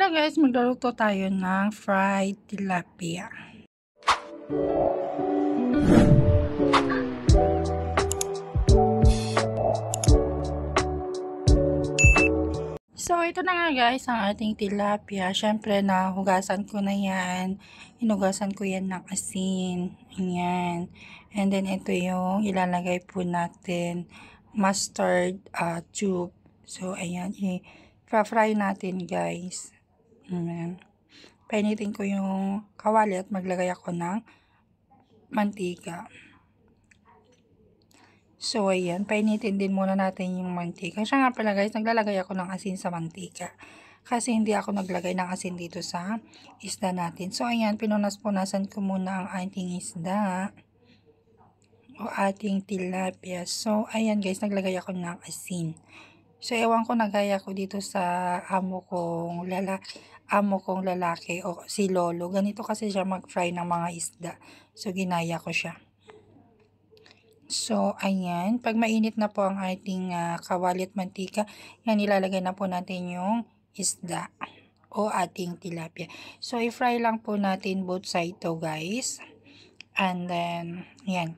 Tara guys, magluluto tayo ng fried tilapia. So, ito na nga guys, ang ating tilapia. Siyempre, nahugasan ko na yan. Hinugasan ko yan ng asin. Ayan. And then, ito yung ilalagay po natin mustard tube. So, ayan. I-fry natin guys. Ayan. Painitin ko yung kawali at maglagay ako ng mantika. So, ayan. Painitin din muna natin yung mantika. Siya nga pala guys, naglalagay ako ng asin sa mantika. Kasi hindi ako naglagay ng asin dito sa isda natin. So, ayan. Pinunas-punasan ko muna ang ating isda. O ating tilapia. So, ayan guys. Naglagay ako ng asin. So, ewan ko nagaya ko dito sa amo kong lalaki o si Lolo. Ganito kasi siya mag-fry ng mga isda. So, ginaya ko siya. So, ayan. Pag mainit na po ang ating kawali at mantika, yan, ilalagay na po natin yung isda o ating tilapia. So, i-fry lang po natin both side to guys. And then, yan.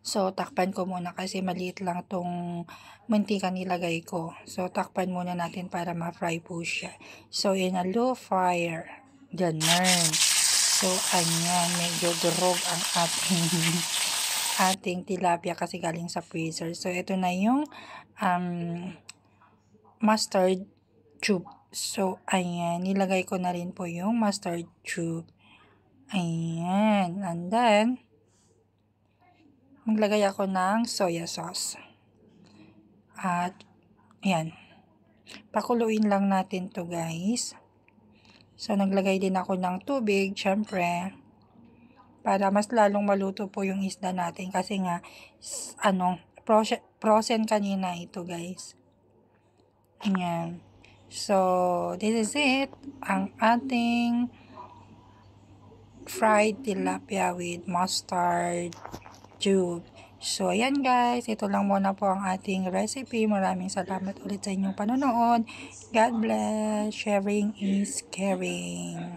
So, takpan ko muna kasi maliit lang tong mantika nilagay ko. So, takpan muna natin para ma-fry po siya. So, in a low fire. Ganun. So, ayan. Medyo durog ang ating tilapia kasi galing sa freezer. So, ito na yung mustard tube. So, ayan. Nilagay ko na rin po yung mustard tube. Ayan. And then, maglagay ako ng soya sauce. At, ayan. Pakuluin lang natin to guys. So, naglagay din ako ng tubig, syempre. Para mas lalong maluto po yung isda natin. Kasi nga, frozen kanina ito guys. Ayan. So, this is it. Ang ating fried tilapia with mustard tube. So, ayan guys. Ito lang muna po ang ating recipe. Maraming salamat ulit sa inyong panonood. God bless. Sharing is caring.